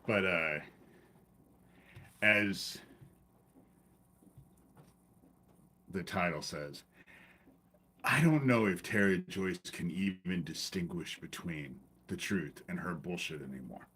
But as the title says, I don't know if Tere Joyce can even distinguish between the truth and her bullshit anymore.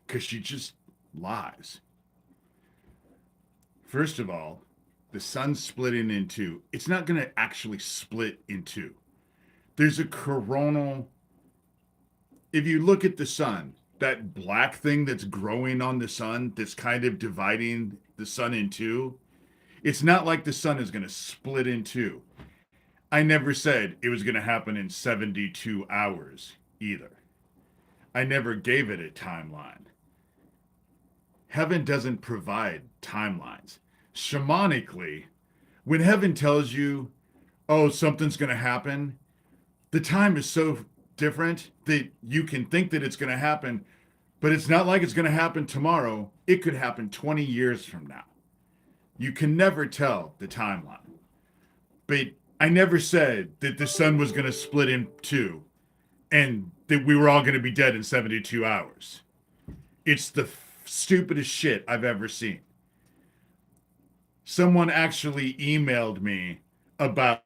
Because she just lies. First of all, the sun's splitting in two. It's not going to actually split in two. There's a coronal. If you look at the sun, that black thing that's growing on the sun, that's kind of dividing the sun in two, it's not like the sun is going to split in two. I never said it was going to happen in 72 hours either. I never gave it a timeline. Heaven doesn't provide timelines. Shamanically, when heaven tells you, oh, something's going to happen, the time is so different that you can think that it's going to happen, but it's not like it's going to happen tomorrow. It could happen 20 years from now. You can never tell the timeline. But I never said that the sun was going to split in two and that we were all going to be dead in 72 hours. It's the stupidest shit I've ever seen. Someone actually emailed me about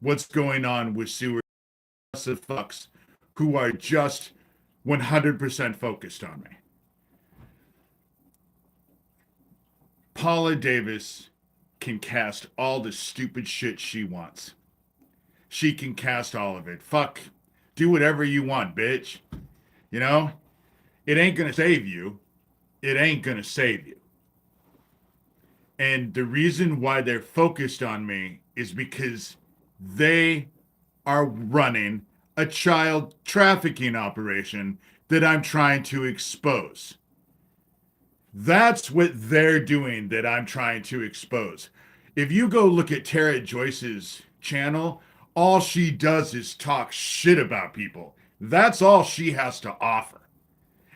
what's going on with sewer fucks who are just 100% focused on me. Paula Davis can cast all the stupid shit she wants. She can cast all of it. Fuck. Do whatever you want, bitch. You know? It ain't gonna save you. It ain't gonna save you. And the reason why they're focused on me is because they are running a child trafficking operation that I'm trying to expose. That's what they're doing that I'm trying to expose. If you go look at Tere Joyce's channel, all she does is talk shit about people. That's all she has to offer.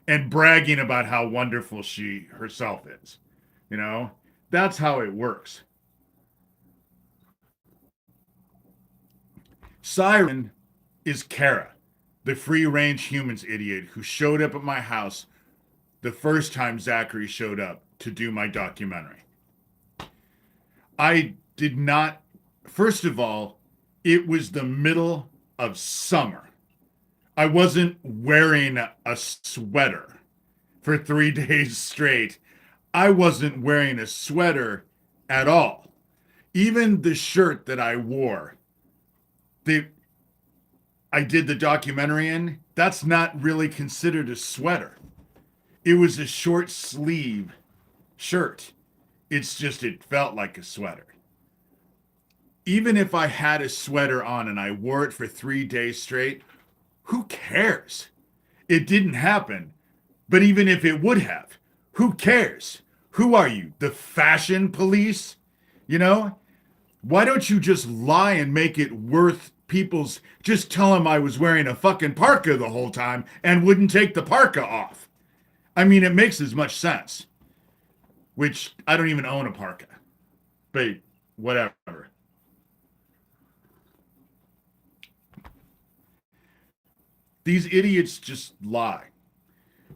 And bragging about how wonderful she herself is. You know, that's how it works. Siren is Kara, the free range humans idiot who showed up at my house the first time Zachary showed up to do my documentary. I did not, first of all, it was the middle of summer. I wasn't wearing a sweater for 3 days straight. I wasn't wearing a sweater at all. Even the shirt that I wore, that I did the documentary in, that's not really considered a sweater. It was a short sleeve shirt. It's just, it felt like a sweater. Even if I had a sweater on and I wore it for 3 days straight, who cares? It didn't happen. But even if it would have, who cares? Who are you? The fashion police? You know? Why don't you just lie and make it worth people's, just tell them I was wearing a fucking parka the whole time and wouldn't take the parka off. I mean, it makes as much sense. Which, I don't even own a parka. But whatever. These idiots just lie.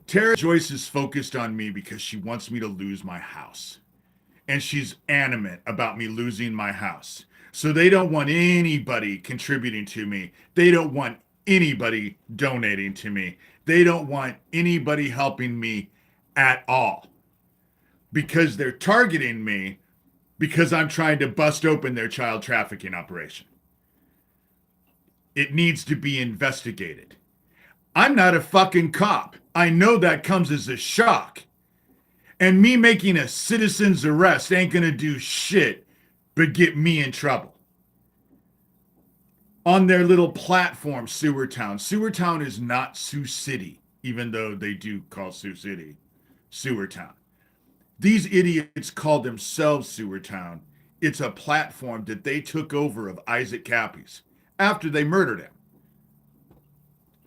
Tere Joyce is focused on me because she wants me to lose my house. And she's animate about me losing my house. So they don't want anybody contributing to me. They don't want anybody donating to me. They don't want anybody helping me at all. Because they're targeting me because I'm trying to bust open their child trafficking operation. It needs to be investigated. I'm not a fucking cop. I know that comes as a shock. And me making a citizen's arrest ain't gonna do shit but get me in trouble. On their little platform, Sewertown. Sewertown is not Sioux City, even though they do call Sioux City Sewertown. These idiots call themselves Sewertown. It's a platform that they took over of Isaac Cappy's after they murdered him.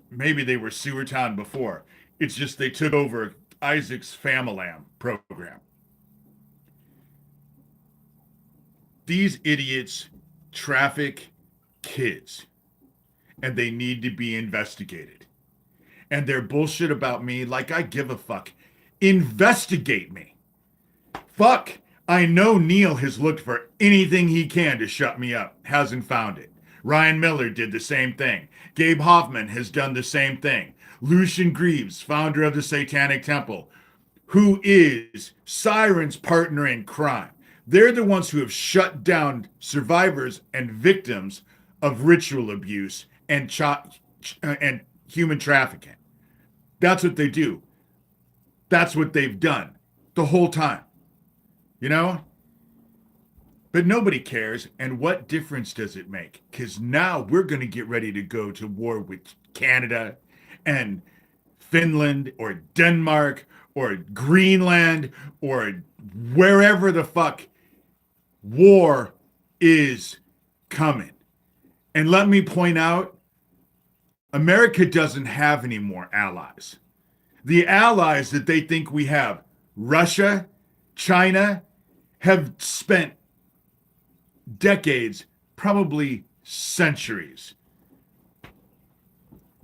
Maybe they were Sewertown before. It's just they took over Isaac's Famalam program. These idiots traffic kids, and they need to be investigated. And their bullshit about me, like I give a fuck. Investigate me. Fuck. I know Neil has looked for anything he can to shut me up. Hasn't found it. Ryan Miller did the same thing. Gabe Hoffman has done the same thing. Lucian Greaves, founder of the Satanic Temple, who is Siren's partner in crime. They're the ones who have shut down survivors and victims of ritual abuse and and human trafficking. That's what they do. That's what they've done the whole time. You know? But nobody cares. And what difference does it make? Because now we're going to get ready to go to war with Canada and Finland or Denmark or Greenland or wherever the fuck war is coming. And let me point out, America doesn't have any more allies. The allies that they think we have, Russia, China, have spent decades, probably centuries,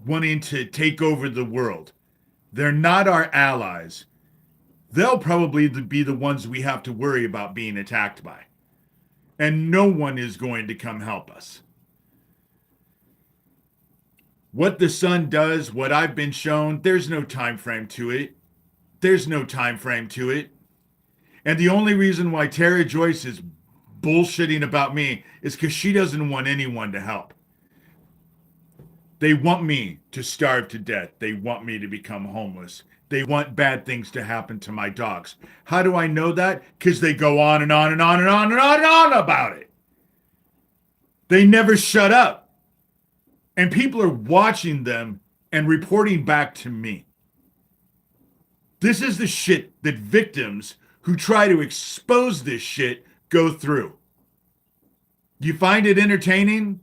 wanting to take over the world. They're not our allies. They'll probably be the ones we have to worry about being attacked by. And no one is going to come help us. What the sun does, what I've been shown, there's no time frame to it. There's no time frame to it. And the only reason why Tere Joyce is bullshitting about me is because she doesn't want anyone to help. They want me to starve to death. They want me to become homeless. They want bad things to happen to my dogs. How do I know that? Because they go on and on and on and on and on and on about it. They never shut up. And people are watching them and reporting back to me. This is the shit that victims who try to expose this shit go through. You find it entertaining?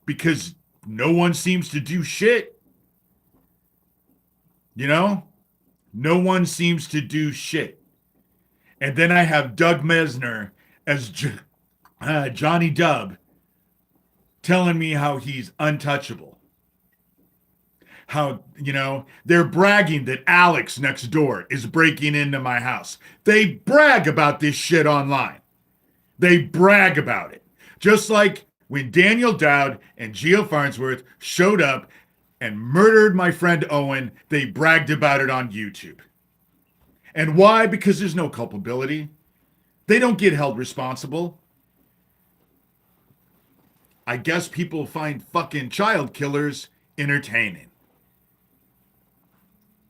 Because no one seems to do shit. You know? No one seems to do shit. And then I have Doug Mesner as Johnny Dub telling me how he's untouchable. How, you know, they're bragging that Alex next door is breaking into my house. They brag about this shit online. They brag about it. Just like when Daniel Dowd and Gio Farnsworth showed up and murdered my friend Owen, they bragged about it on YouTube. And why? Because there's no culpability. They don't get held responsible. I guess people find fucking child killers entertaining.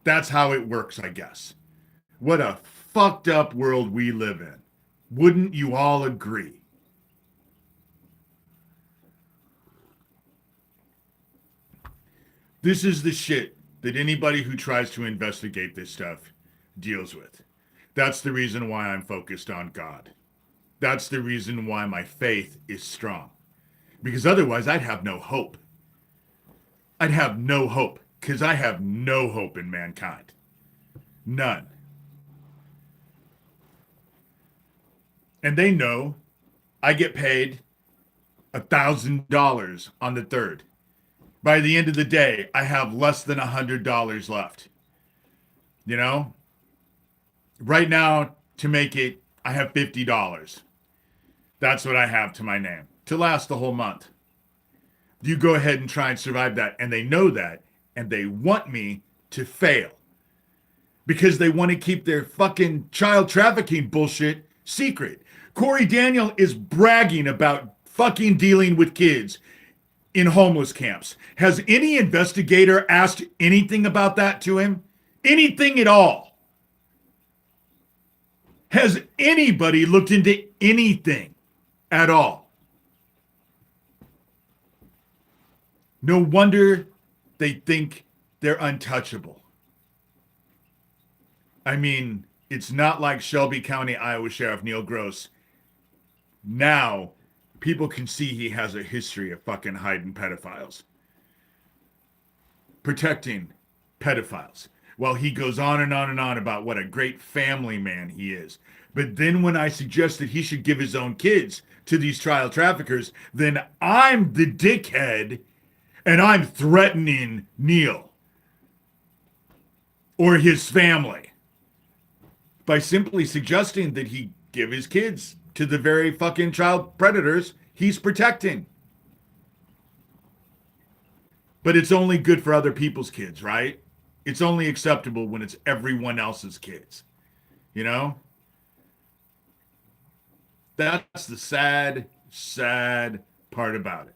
That's how it works, I guess. What a fucked up world we live in. Wouldn't you all agree? This is the shit that anybody who tries to investigate this stuff deals with. That's the reason why I'm focused on God. That's the reason why my faith is strong. Because otherwise I'd have no hope. I'd have no hope. Because I have no hope in mankind. None. And they know I get paid $1,000 on the 3rd. By the end of the day, I have less than $100 left. You know? Right now, to make it, I have $50. That's what I have to my name. To last the whole month. You go ahead and try and survive that. And they know that. And they want me to fail. Because they want to keep their fucking child trafficking bullshit secret. Corey Daniel is bragging about fucking dealing with kids in homeless camps. Has any investigator asked anything about that to him? Anything at all? Has anybody looked into anything at all? No wonder they think they're untouchable. I mean, it's not like Shelby County, Iowa Sheriff Neil Gross. Now, people can see he has a history of fucking hiding pedophiles. Protecting pedophiles. While he goes on and on and on about what a great family man he is. But then when I suggest that he should give his own kids to these child traffickers, then I'm the dickhead and I'm threatening Neil. or his family by simply suggesting that he give his kids to the very fucking child predators he's protecting. But it's only good for other people's kids, right? It's only acceptable when it's everyone else's kids, you know? That's the sad, sad part about it.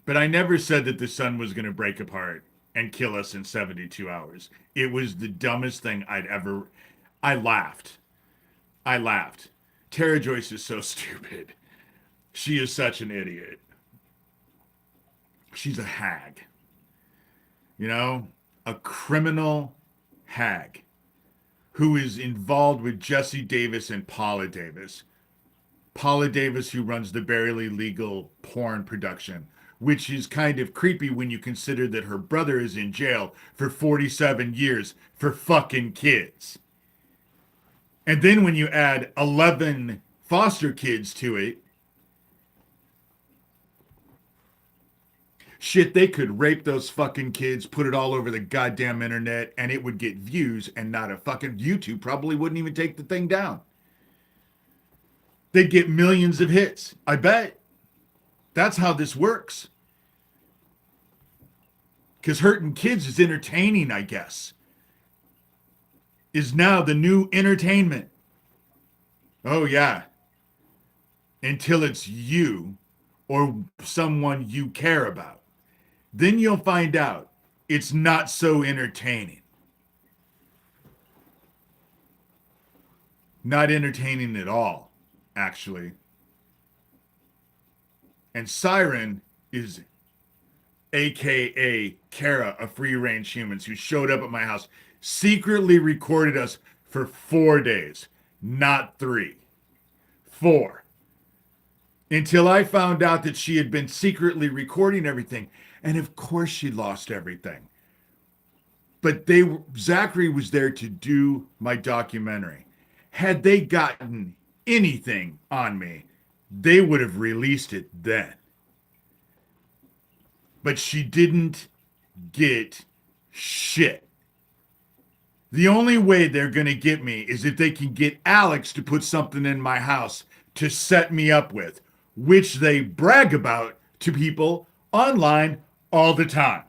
But I never said that the sun was going to break apart and kill us in 72 hours. It was the dumbest thing I'd ever. I laughed. I laughed. Tere Joyce is so stupid. She is such an idiot. She's a hag. You know, a criminal hag who is involved with Jesse Davis and Paula Davis. Paula Davis, who runs the barely legal porn production, which is kind of creepy when you consider that her brother is in jail for 47 years for fucking kids. And then when you add 11 foster kids to it, shit, they could rape those fucking kids, put it all over the goddamn internet, and it would get views and not a fucking YouTube probably wouldn't even take the thing down. They'd get millions of hits. I bet. That's how this works. Because hurting kids is entertaining, I guess. Is now the new entertainment. Oh, yeah. Until it's you or someone you care about. Then you'll find out it's not so entertaining. Not entertaining at all, actually. And Siren is AKA Kara of Free Range Humans, who showed up at my house, secretly recorded us for 4 days, not 3. 4. Until I found out that she had been secretly recording everything. And of course she lost everything. But Zachary was there to do my documentary. Had they gotten anything on me, they would have released it then. But she didn't get shit. The only way they're going to get me is if they can get Alex to put something in my house to set me up with, which they brag about to people online all the time.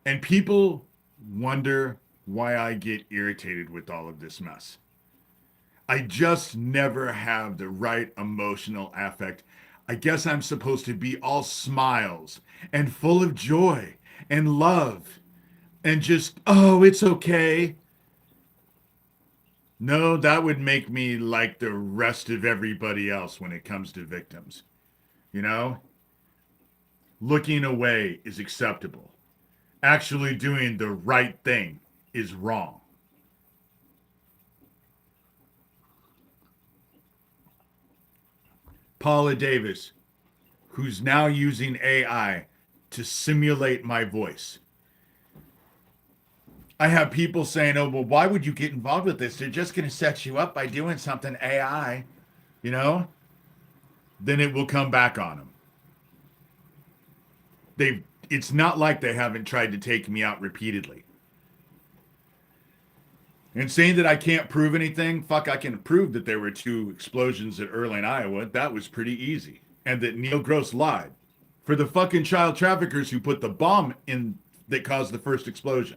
And people wonder why I get irritated with all of this mess. I just never have the right emotional affect. I guess I'm supposed to be all smiles and full of joy and love and just, oh, it's okay. No, that would make me like the rest of everybody else when it comes to victims. You know? Looking away is acceptable. Actually doing the right thing is wrong. Paula Davis, who's now using AI to simulate my voice. I have people saying, oh, well, why would you get involved with this? They're just going to set you up by doing something AI, you know? Then it will come back on them. It's not like they haven't tried to take me out repeatedly. And saying that I can't prove anything, fuck, I can prove that there were 2 explosions at Erling, Iowa. That was pretty easy. And that Neil Gross lied. For the fucking child traffickers who put the bomb in that caused the first explosion,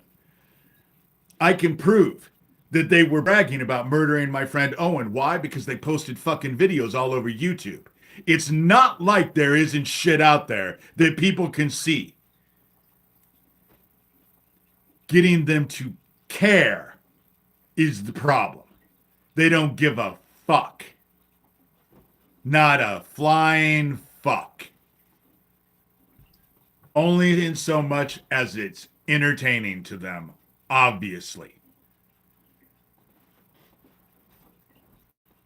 I can prove that they were bragging about murdering my friend Owen. Why? Because they posted fucking videos all over YouTube. It's not like there isn't shit out there that people can see. Getting them to care is the problem. They don't give a fuck. Not a flying fuck. Only in so much as it's entertaining to them, obviously.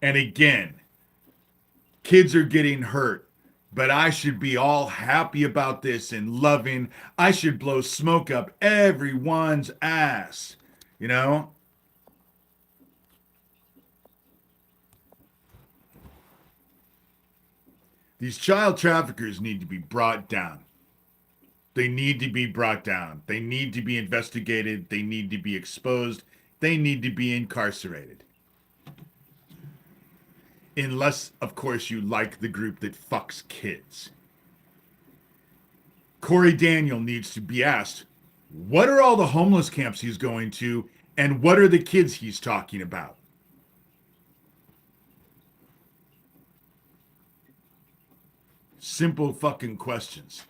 And again, kids are getting hurt, but I should be all happy about this and loving. I should blow smoke up everyone's ass, you know? These child traffickers need to be brought down. They need to be brought down. They need to be investigated. They need to be exposed. They need to be incarcerated. Unless, of course, you like the group that fucks kids. Corey Daniel needs to be asked, what are all the homeless camps he's going to, and what are the kids he's talking about? Simple fucking questions.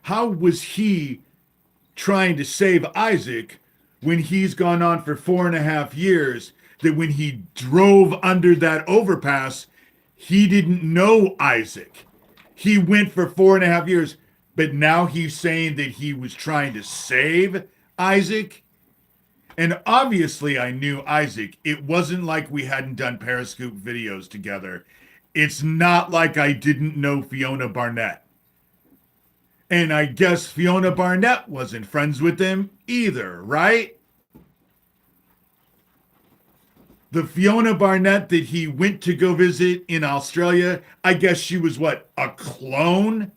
How was he trying to save Isaac when he's gone on for 4.5 years, that when he drove under that overpass, he didn't know Isaac? He went for 4.5 years, but now he's saying that he was trying to save Isaac. And obviously I knew Isaac. It wasn't like we hadn't done Periscope videos together. It's not like I didn't know Fiona Barnett. And I guess Fiona Barnett wasn't friends with him either, right? The Fiona Barnett that he went to go visit in Australia, I guess she was what, a clone?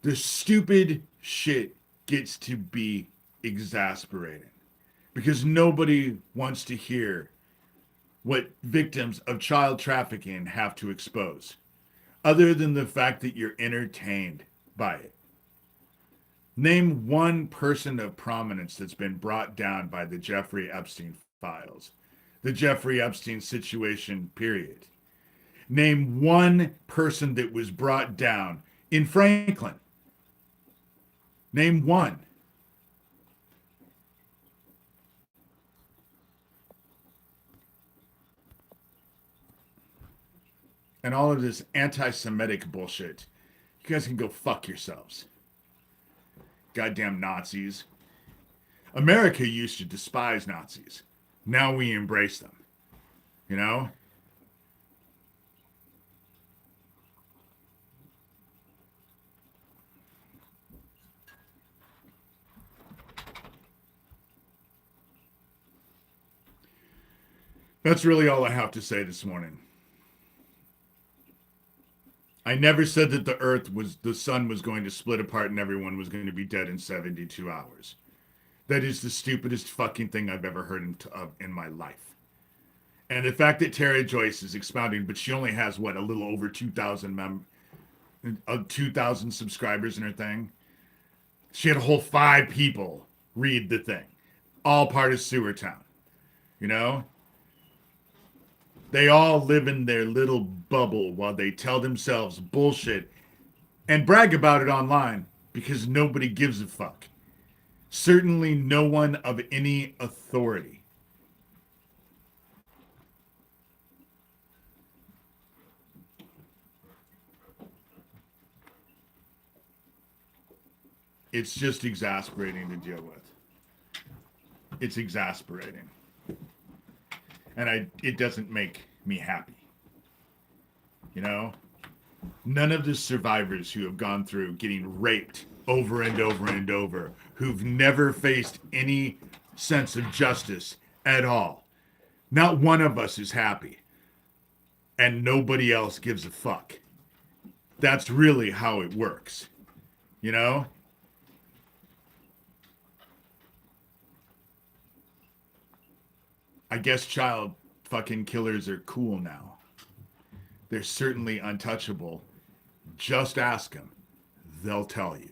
The stupid shit gets to be exasperating because nobody wants to hear what victims of child trafficking have to expose, other than the fact that you're entertained by it. Name one person of prominence that's been brought down by the Jeffrey Epstein files, the Jeffrey Epstein situation, period. Name one person that was brought down in Franklin. Name one. And all of this anti-Semitic bullshit. You guys can go fuck yourselves. Goddamn Nazis. America used to despise Nazis. Now we embrace them. You know? That's really all I have to say this morning. I never said that the sun was going to split apart and everyone was going to be dead in 72 hours. That is the stupidest fucking thing I've ever heard of in my life. And the fact that Tere Joyce is expounding, but she only has what, a little over 2,000 subscribers in her thing. She had a whole 5 people read the thing, all part of Sewertown. You know? They all live in their little bubble while they tell themselves bullshit and brag about it online because nobody gives a fuck. Certainly no one of any authority. It's just exasperating to deal with. It's exasperating. And it doesn't make me happy. You know? None of the survivors who have gone through getting raped over and over and over, who've never faced any sense of justice at all, not one of us is happy. And nobody else gives a fuck. That's really how it works. You know? I guess child fucking killers are cool now. They're certainly untouchable. Just ask them. They'll tell you.